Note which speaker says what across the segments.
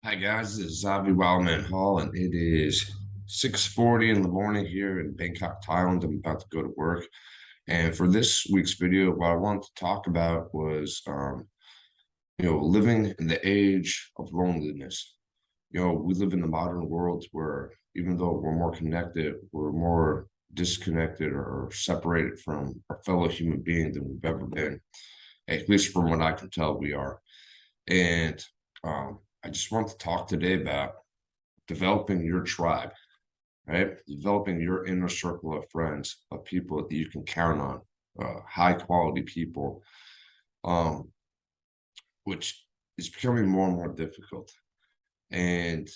Speaker 1: Hi guys, this is Zombie Wildman Hall, and it is 6:40 in the morning here in Bangkok, Thailand. I'm about to go to work. And for this week's video, what I wanted to talk about was living in the age of loneliness. We live in the modern world where even though we're more connected, we're more disconnected or separated from our fellow human being than we've ever been. At least from what I can tell, we are. And I just want to talk today about developing your tribe, right? Developing your inner circle of friends, of people that you can count on, high quality people, um, which is becoming more and more difficult. And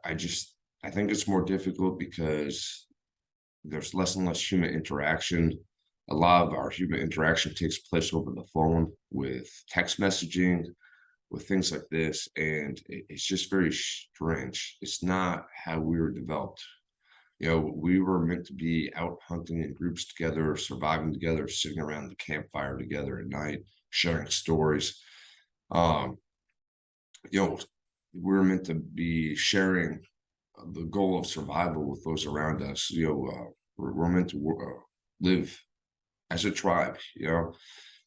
Speaker 1: I think it's more difficult because there's less and less human interaction. A lot of our human interaction takes place over the phone with text messaging, with things like this, and it's just very strange. It's not how we were developed. We were meant to be out hunting in groups together, surviving together, sitting around the campfire together at night, sharing stories. Um, you know, we were meant to be sharing the goal of survival with those around us. We're meant to live as a tribe.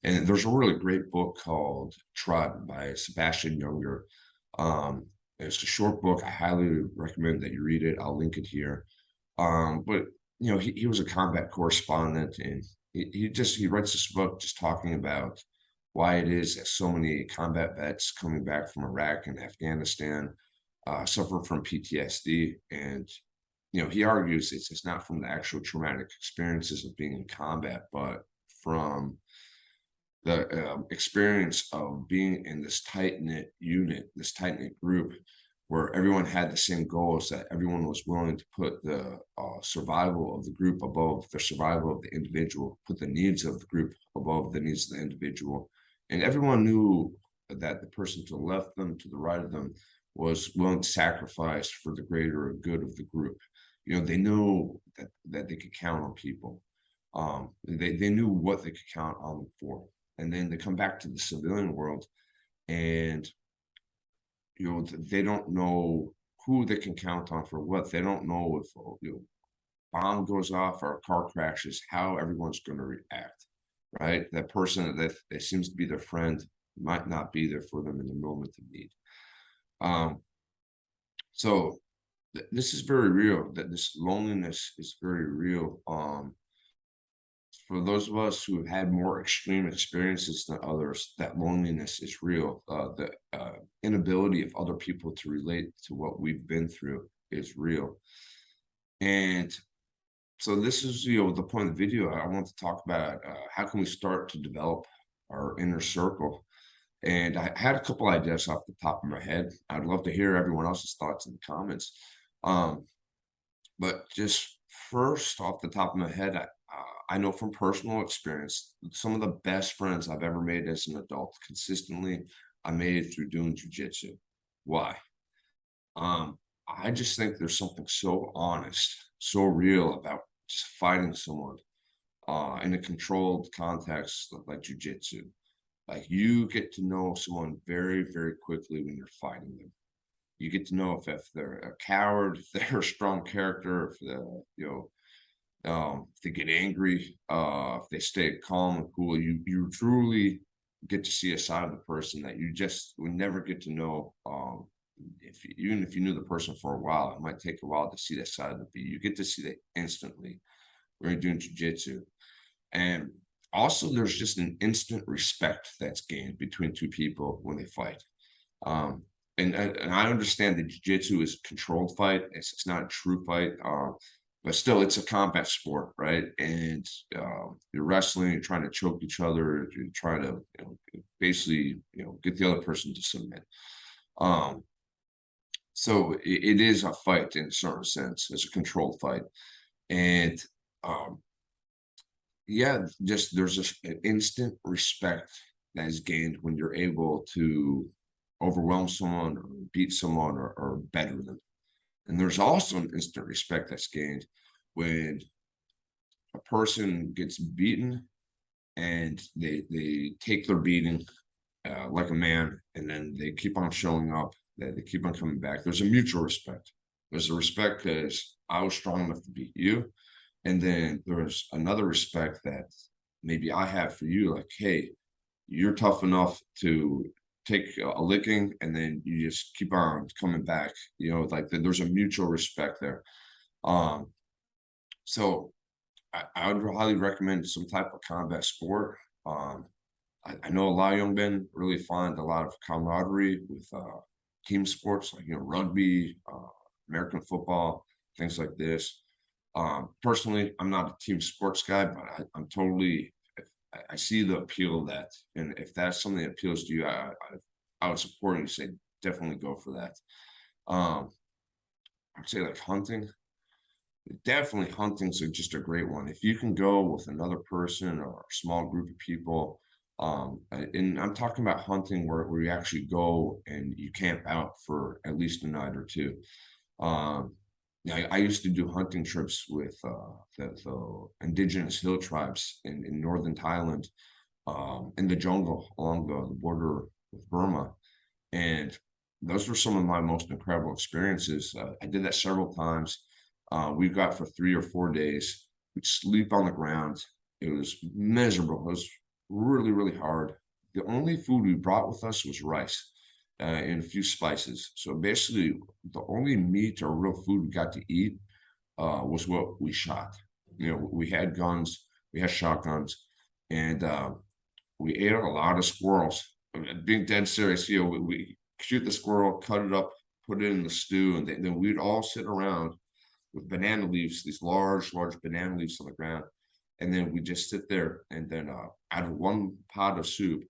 Speaker 1: And there's a really great book called Tribe by Sebastien Junger. It's a short book. I highly recommend that you read it. I'll link it here. But he was a combat correspondent, and he writes this book just talking about why it is that so many combat vets coming back from Iraq and Afghanistan suffer from PTSD. And he argues it's not from the actual traumatic experiences of being in combat, but from the experience of being in this tight knit unit, this tight knit group, where everyone had the same goals, that everyone was willing to put the survival of the group above the survival of the individual, put the needs of the group above the needs of the individual. And everyone knew that the person to the left of them, to the right of them, was willing to sacrifice for the greater good of the group. They knew that they could count on people. They knew what they could count on them for. And then they come back to the civilian world, and they don't know who they can count on for what. They don't know if bomb goes off or a car crashes, how everyone's going to react, right? That person that seems to be their friend might not be there for them in the moment of need. Um, so this is very real. That this loneliness is very real. For those of us who have had more extreme experiences than others, that loneliness is real. The inability of other people to relate to what we've been through is real. And so this is, the point of the video. I want to talk about how can we start to develop our inner circle. And I had a couple ideas off the top of my head. I'd love to hear everyone else's thoughts in the comments. Um, but just first off the top of my head, I know from personal experience, some of the best friends I've ever made as an adult consistently, I made through doing jujitsu. Why? Um, I just think there's something so honest, so real about just fighting someone in a controlled context like jujitsu. Like you get to know someone very, very quickly when you're fighting them. You get to know if they're a coward, if they're a strong character, if they're, if they get angry, if they stay calm and cool. You truly get to see a side of the person that you just would never get to know. Even if you knew the person for a while, it might take a while to see that side of the you get to see that instantly when you're doing jujitsu. And also, there's just an instant respect that's gained between two people when they fight. Um, and I understand that jiu-jitsu is a controlled fight. It's not a true fight. But still, it's a combat sport, right? And you're wrestling, you're trying to choke each other, you're trying to basically get the other person to submit. So it is a fight in a certain sense. It's a controlled fight, and yeah, just there's an instant respect that is gained when you're able to overwhelm someone or beat someone or better them. And there's also an instant respect that's gained when a person gets beaten and they take their beating like a man, and then they keep on showing up, they keep on coming back. There's a mutual respect. There's a respect because I was strong enough to beat you, and then there's another respect that maybe I have for you, like, hey, you're tough enough to take a licking, and then you just keep on coming back. Like there's a mutual respect there. Um, so I would highly recommend some type of combat sport. Um, I know a lot of young men really find a lot of camaraderie with team sports like rugby, American football, things like this. Personally, I'm not a team sports guy, but I'm totally. I see the appeal of that, and if that's something that appeals to you, I would support you. Say definitely go for that. Um, I'd say like hunting. Definitely hunting's just a great one. If you can go with another person or a small group of people, and I'm talking about hunting where you actually go and you camp out for at least a night or two. Um, yeah, I used to do hunting trips with the indigenous hill tribes in northern Thailand, in the jungle along the border with Burma. And those were some of my most incredible experiences. I did that several times. We got for 3 or 4 days. We'd sleep on the ground. It was miserable. It was really, really hard. The only food we brought with us was rice and a few spices. So basically, the only meat or real food we got to eat was what we shot. We had guns, we had shotguns, and we ate a lot of squirrels. Being dead serious, we shoot the squirrel, cut it up, put it in the stew, and then we'd all sit around with banana leaves, these large, large banana leaves on the ground. And then we just sit there, and then out of one pot of soup,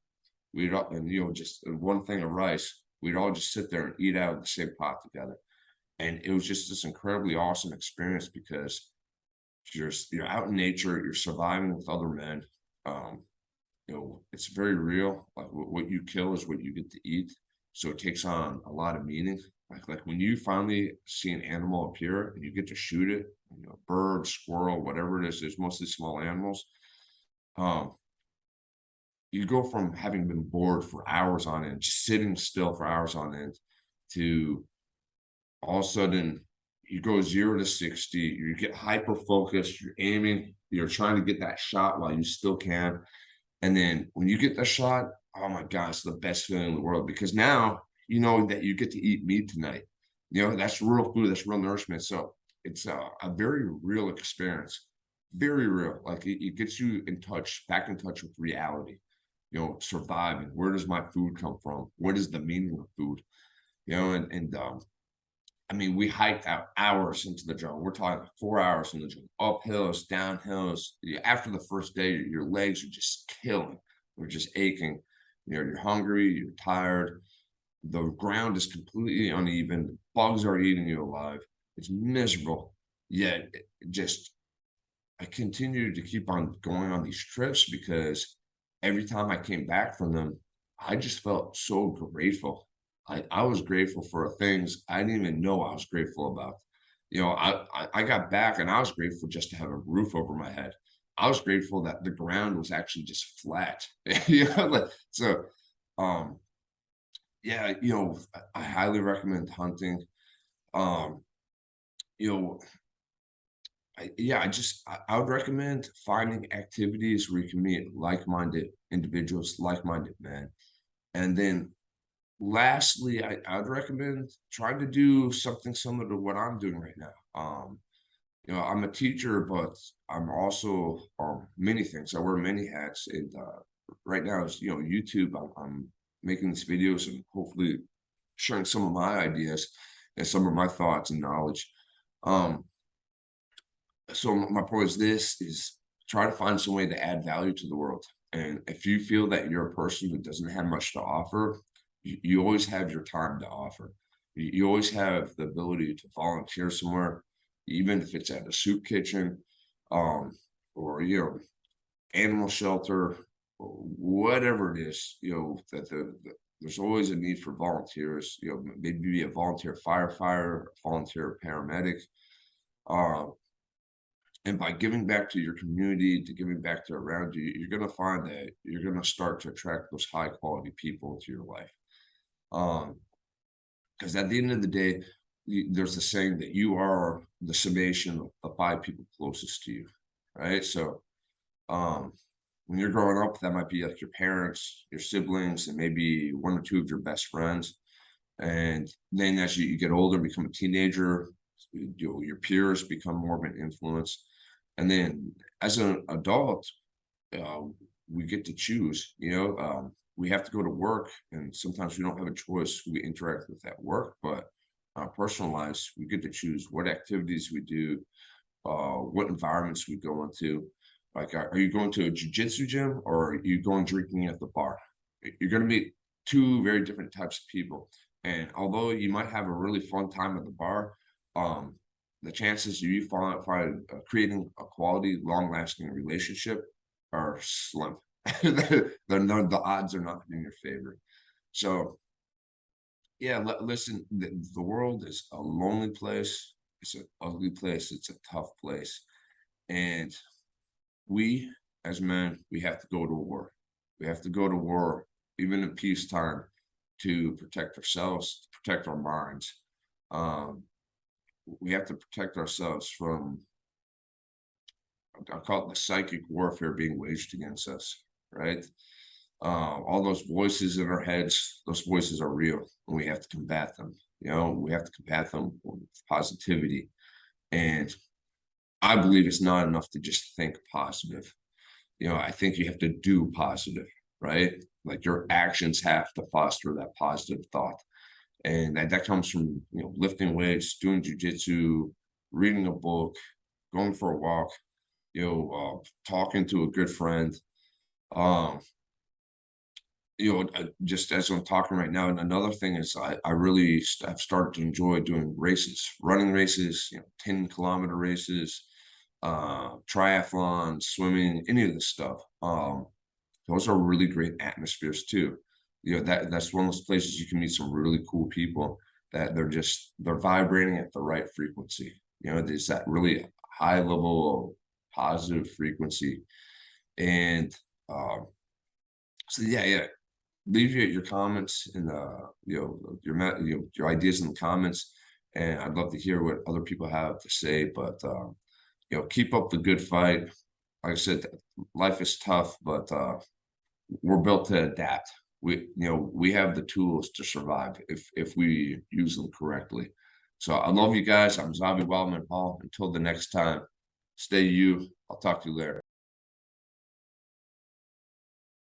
Speaker 1: we'd all, and just one thing of rice, we'd all just sit there and eat out of the same pot together. And it was just this incredibly awesome experience because you're out in nature, you're surviving with other men. Um, it's very real. Like what you kill is what you get to eat. So it takes on a lot of meaning. Like when you finally see an animal appear and you get to shoot it, bird, squirrel, whatever it is, there's mostly small animals. Um, you go from having been bored for hours on end, just sitting still for hours on end, to all of a sudden you go 0 to 60, you get hyper focused, you're aiming, you're trying to get that shot while you still can. And then when you get the shot, oh my God, it's the best feeling in the world because now you know that you get to eat meat tonight. That's real food, that's real nourishment. So it's a very real experience, very real. Like it gets you back in touch with reality, surviving. Where does my food come from? What is the meaning of food? And I mean, we hiked out hours into the jungle. We're talking 4 hours in the jungle, up hills, down hills. After the first day, your legs are just killing. They're just aching. You're hungry, you're tired. The ground is completely uneven. Bugs are eating you alive. It's miserable. Yet, I continued to keep on going on these trips because every time I came back from them, I just felt so grateful. I was grateful for things I didn't even know I was grateful about. I got back and I was grateful just to have a roof over my head. I was grateful that the ground was actually just flat. So um yeah, I highly recommend hunting. Um, you know, I would recommend finding activities where you can meet like-minded individuals, like-minded men. And then lastly, I'd recommend trying to do something similar to what I'm doing right now. I'm a teacher, but I'm also many things. I wear many hats, and right now is YouTube. I'm making these videos and hopefully sharing some of my ideas and some of my thoughts and knowledge. Um, so my point is this: is try to find some way to add value to the world. And if you feel that you're a person who doesn't have much to offer, you always have your time to offer. You always have the ability to volunteer somewhere, even if it's at a soup kitchen, um, or animal shelter, or whatever it is. That there's always a need for volunteers. Maybe be a volunteer firefighter, volunteer paramedic. Uh, And by giving back to your community, to giving back to around you, you're gonna find that you're gonna start to attract those high quality people into your life. Um, because at the end of the day, there's the saying that you are the summation of the five people closest to you, right? So, um, when you're growing up, that might be like your parents, your siblings, and maybe one or two of your best friends. And then as you get older, become a teenager, your peers become more of an influence. And then as an adult, uh, we get to choose, we have to go to work, and sometimes we don't have a choice who we interact with at work, but our personal lives, we get to choose what activities we do, what environments we go into. Like, are you going to a jujitsu gym or are you going drinking at the bar? You're going to meet two very different types of people. And although you might have a really fun time at the bar, um, the chances you find creating a quality, long-lasting relationship are slim. The odds are not in your favor. So, yeah, listen, the world is a lonely place. It's an ugly place. It's a tough place. And we, as men, we have to go to war. We have to go to war, even in peacetime, to protect ourselves, to protect our minds. Um, we have to protect ourselves from, I call it the psychic warfare being waged against us, right? All those voices in our heads, those voices are real, and we have to combat them. We have to combat them with positivity. And I believe it's not enough to just think positive. I think you have to do positive, right? Like your actions have to foster that positive thought. And that comes from, lifting weights, doing jujitsu, reading a book, going for a walk, talking to a good friend. Um, just as I'm talking right now, and another thing is I really have started to enjoy doing races, running races, 10-kilometer races, triathlons, swimming, any of this stuff. Those are really great atmospheres too. That's one of those places you can meet some really cool people that they're vibrating at the right frequency. There's that really high level of positive frequency. And so yeah, leave your comments in the your ideas in the comments, and I'd love to hear what other people have to say. But keep up the good fight. Like I said, life is tough, but we're built to adapt. We have the tools to survive if we use them correctly. So I love you guys. I'm Zombie Wildman Paul. Until the next time, stay you. I'll talk to you later.